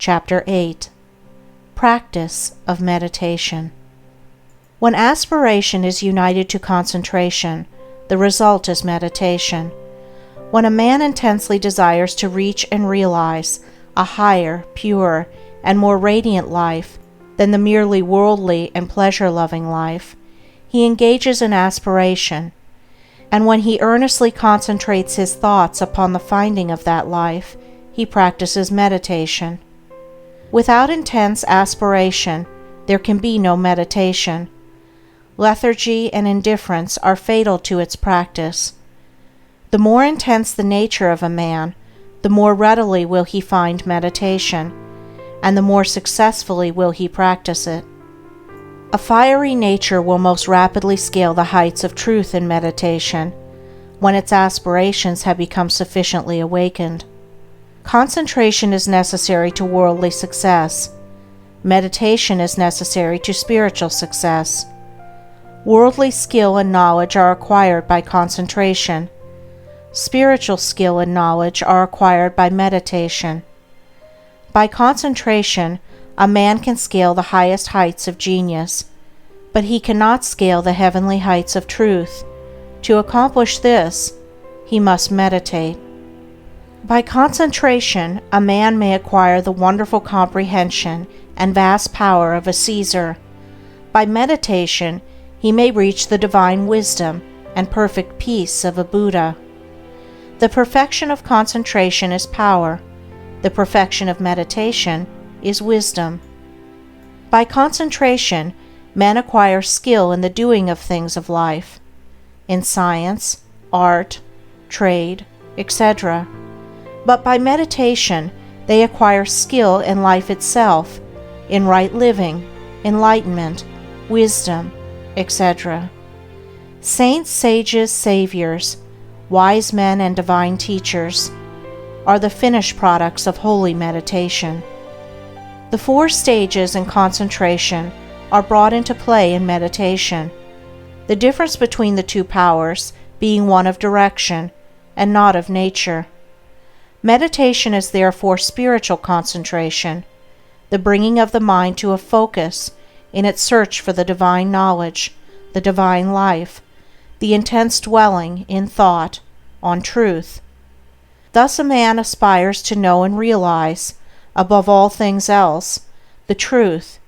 Chapter 8. Practice of Meditation. When aspiration is united to concentration, the result is meditation. When a man intensely desires to reach and realize a higher, purer, and more radiant life than the merely worldly and pleasure-loving life, he engages in aspiration, and when he earnestly concentrates his thoughts upon the finding of that life, he practices meditation. Without intense aspiration, there can be no meditation. Lethargy and indifference are fatal to its practice. The more intense the nature of a man, the more readily will he find meditation, and the more successfully will he practice it. A fiery nature will most rapidly scale the heights of truth in meditation, when its aspirations have become sufficiently awakened. Concentration is necessary to worldly success. Meditation is necessary to spiritual success. Worldly skill and knowledge are acquired by concentration. Spiritual skill and knowledge are acquired by meditation. By concentration, a man can scale the highest heights of genius, but he cannot scale the heavenly heights of truth. To accomplish this, he must meditate. By concentration, a man may acquire the wonderful comprehension and vast power of a Caesar. By meditation, he may reach the divine wisdom and perfect peace of a Buddha. The perfection of concentration is power. The perfection of meditation is wisdom. By concentration, men acquire skill in the doing of things of life, in science, art, trade, etc. But by meditation, they acquire skill in life itself, in right living, enlightenment, wisdom, etc. Saints, sages, saviors, wise men, and divine teachers are the finished products of holy meditation. The 4 stages in concentration are brought into play in meditation, the difference between the 2 powers being one of direction and not of nature. Meditation is therefore spiritual concentration, the bringing of the mind to a focus in its search for the divine knowledge, the divine life, the intense dwelling in thought on truth. Thus a man aspires to know and realize, above all things else, the truth.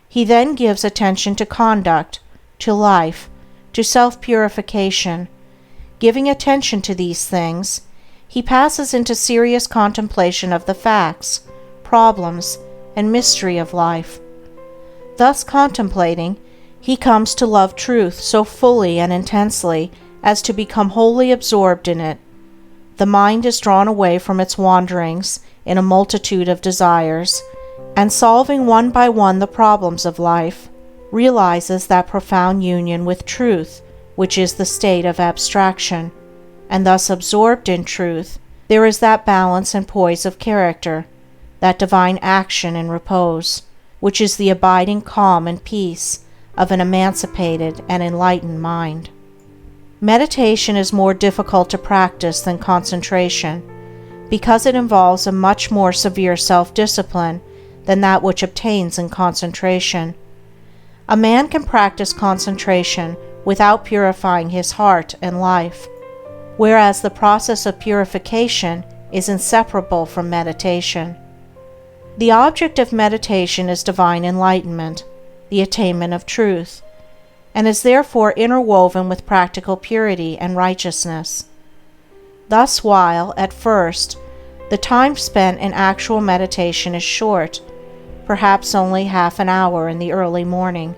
He then gives attention to conduct, to life, to self-purification. Giving attention to these things, he passes into serious contemplation of the facts, problems, and mystery of life. Thus contemplating, he comes to love truth so fully and intensely as to become wholly absorbed in it. The mind is drawn away from its wanderings in a multitude of desires, and solving one by one the problems of life, realizes that profound union with truth, which is the state of abstraction. And thus absorbed in truth, there is that balance and poise of character, that divine action and repose, which is the abiding calm and peace of an emancipated and enlightened mind. Meditation is more difficult to practice than concentration, because it involves a much more severe self-discipline than that which obtains in concentration. A man can practice concentration without purifying his heart and life, whereas the process of purification is inseparable from meditation. The object of meditation is divine enlightenment, the attainment of truth, and is therefore interwoven with practical purity and righteousness. Thus, while, at first, the time spent in actual meditation is short, perhaps only half an hour in the early morning,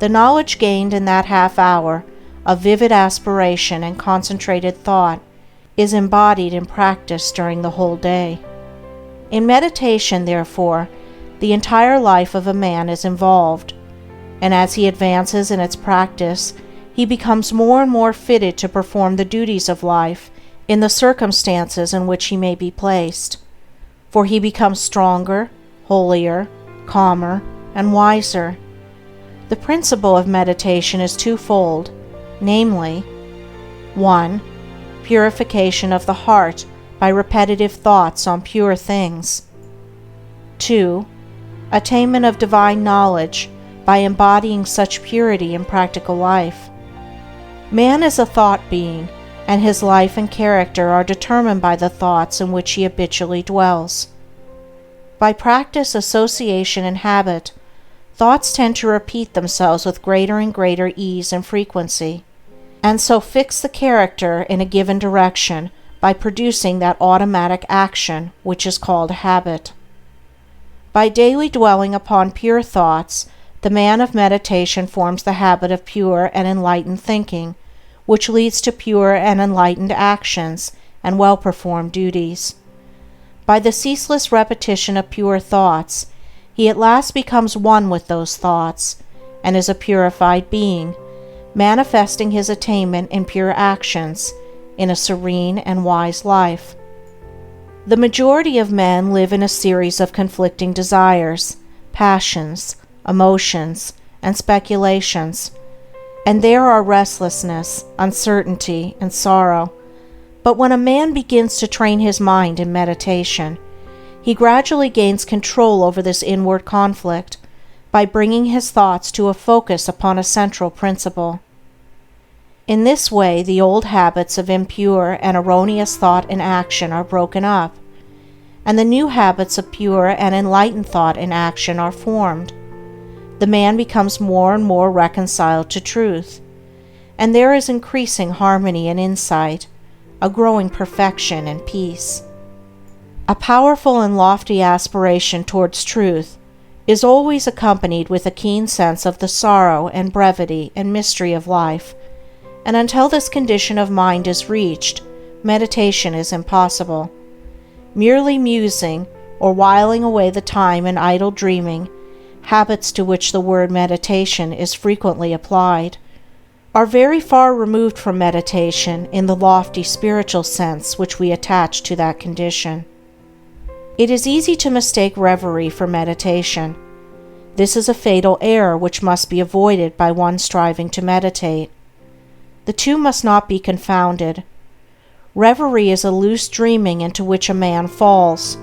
the knowledge gained in that half hour of vivid aspiration and concentrated thought is embodied in practice during the whole day. In meditation, therefore, the entire life of a man is involved, and as he advances in its practice, he becomes more and more fitted to perform the duties of life in the circumstances in which he may be placed, for he becomes stronger, holier, calmer, and wiser. The principle of meditation is twofold, namely, 1. Purification of the heart by repetitive thoughts on pure things. 2. Attainment of divine knowledge by embodying such purity in practical life. Man is a thought being, and his life and character are determined by the thoughts in which he habitually dwells. By practice, association, and habit, thoughts tend to repeat themselves with greater and greater ease and frequency, and so fix the character in a given direction by producing that automatic action which is called a habit. By daily dwelling upon pure thoughts, the man of meditation forms the habit of pure and enlightened thinking, which leads to pure and enlightened actions and well-performed duties. By the ceaseless repetition of pure thoughts, he at last becomes one with those thoughts, and is a purified being, manifesting his attainment in pure actions, in a serene and wise life. The majority of men live in a series of conflicting desires, passions, emotions, and speculations, and there are restlessness, uncertainty, and sorrow. But when a man begins to train his mind in meditation, he gradually gains control over this inward conflict by bringing his thoughts to a focus upon a central principle. In this way, the old habits of impure and erroneous thought and action are broken up, and the new habits of pure and enlightened thought and action are formed. The man becomes more and more reconciled to truth, and there is increasing harmony and insight, a growing perfection and peace. A powerful and lofty aspiration towards truth is always accompanied with a keen sense of the sorrow and brevity and mystery of life, and until this condition of mind is reached, meditation is impossible. Merely musing, or whiling away the time in idle dreaming, habits to which the word meditation is frequently applied, are very far removed from meditation in the lofty spiritual sense which we attach to that condition. It is easy to mistake reverie for meditation. This is a fatal error which must be avoided by one striving to meditate. The two must not be confounded. Reverie is a loose dreaming into which a man falls.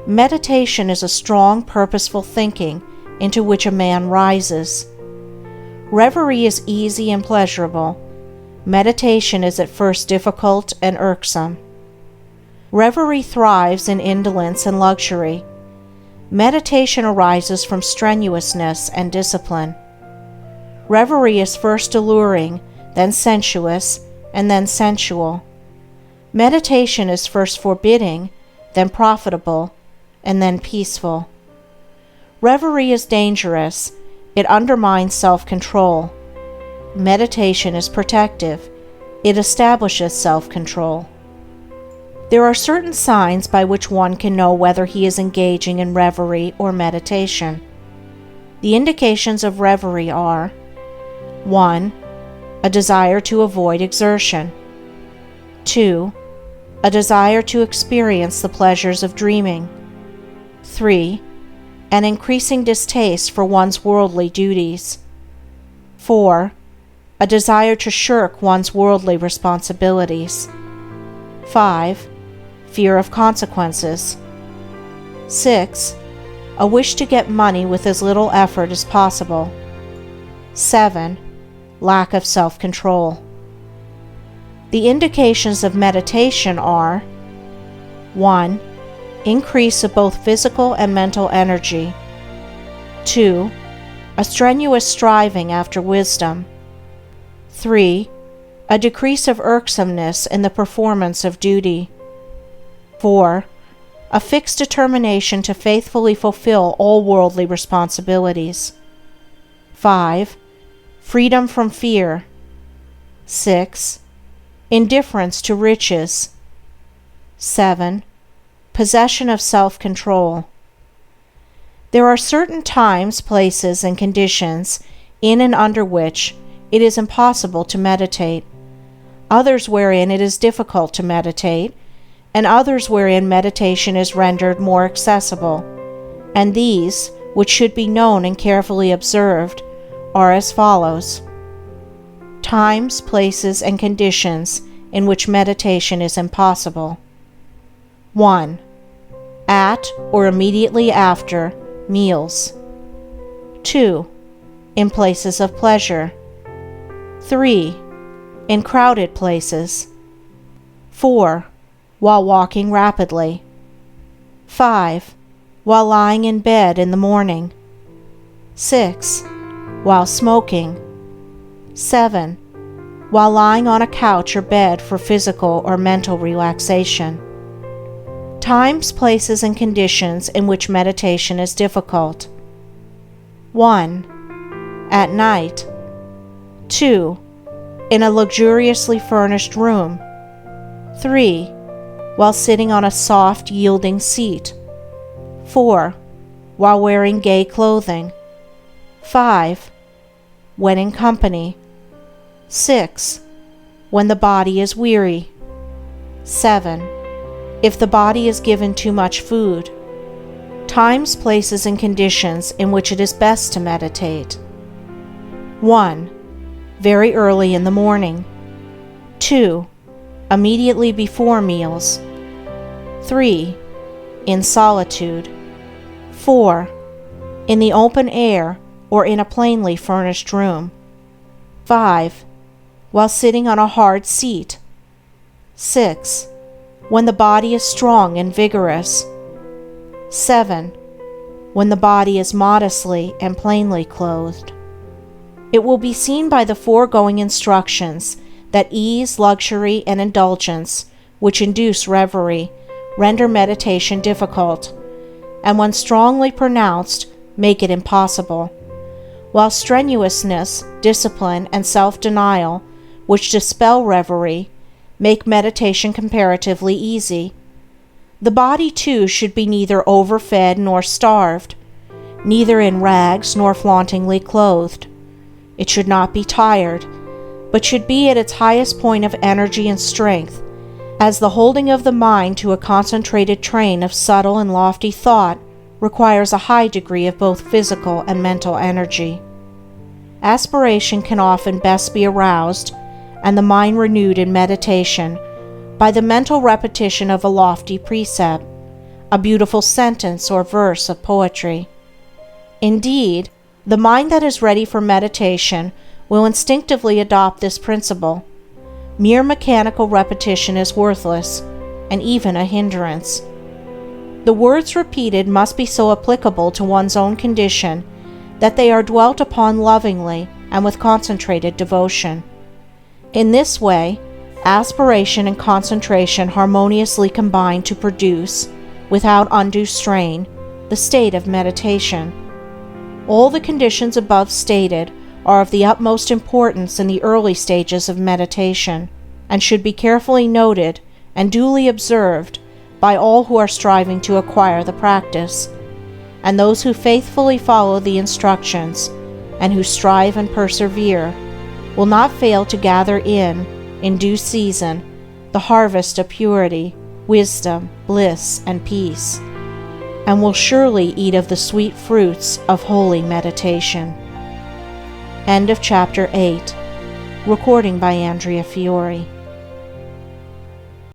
Meditation is a strong, purposeful thinking into which a man rises. Reverie is easy and pleasurable. Meditation is at first difficult and irksome. Reverie thrives in indolence and luxury. Meditation arises from strenuousness and discipline. Reverie is first alluring, then sensuous, and then sensual. Meditation is first forbidding, then profitable, and then peaceful. Reverie is dangerous. It undermines self-control. Meditation is protective. It establishes self-control. There are certain signs by which one can know whether he is engaging in reverie or meditation. The indications of reverie are: 1. A desire to avoid exertion. 2. A desire to experience the pleasures of dreaming. 3. An increasing distaste for one's worldly duties. 4. A desire to shirk one's worldly responsibilities. 5. Fear of consequences. 6. A wish to get money with as little effort as possible. 7. Lack of self-control. The indications of meditation are: 1. Increase of both physical and mental energy. 2. A strenuous striving after wisdom. 3. A decrease of irksomeness in the performance of duty. 4. A fixed determination to faithfully fulfill all worldly responsibilities. 5. Freedom from fear. 6. Indifference to riches. 7. Possession of self-control. There are certain times, places, and conditions in and under which it is impossible to meditate, others wherein it is difficult to meditate, and others wherein meditation is rendered more accessible, and these, which should be known and carefully observed, are as follows: times, places, and conditions in which meditation is impossible. 1. at or immediately after meals. 2. In places of pleasure. 3. In crowded places. 4. While walking rapidly. 5. While lying in bed in the morning. 6. While smoking. 7. While lying on a couch or bed for physical or mental relaxation. Times, places, and conditions in which meditation is difficult. 1. At night. 2. In a luxuriously furnished room. 3. While sitting on a soft, yielding seat. 4. While wearing gay clothing. 5. When in company. 6. When the body is weary. 7. If the body is given too much food. Times, places, and conditions in which it is best to meditate. 1. Very early in the morning. 2. Immediately before meals. 3. In solitude. 4. In the open air or in a plainly furnished room. 5. While sitting on a hard seat. 6. When the body is strong and vigorous. 7. When the body is modestly and plainly clothed. It will be seen by the foregoing instructions that ease, luxury, and indulgence, which induce reverie, render meditation difficult, and when strongly pronounced, make it impossible, while strenuousness, discipline, and self-denial, which dispel reverie, make meditation comparatively easy. The body, too, should be neither overfed nor starved, neither in rags nor flauntingly clothed. It should not be tired, but should be at its highest point of energy and strength, as the holding of the mind to a concentrated train of subtle and lofty thought requires a high degree of both physical and mental energy. Aspiration can often best be aroused, and the mind renewed in meditation, by the mental repetition of a lofty precept, a beautiful sentence or verse of poetry. Indeed, the mind that is ready for meditation will instinctively adopt this principle. Mere mechanical repetition is worthless, and even a hindrance. The words repeated must be so applicable to one's own condition that they are dwelt upon lovingly and with concentrated devotion. In this way, aspiration and concentration harmoniously combine to produce, without undue strain, the state of meditation. All the conditions above stated are of the utmost importance in the early stages of meditation, and should be carefully noted and duly observed by all who are striving to acquire the practice, and those who faithfully follow the instructions, and who strive and persevere, will not fail to gather in due season, the harvest of purity, wisdom, bliss, and peace, and will surely eat of the sweet fruits of holy meditation. End of Chapter 8. Recording by Andrea Fiore.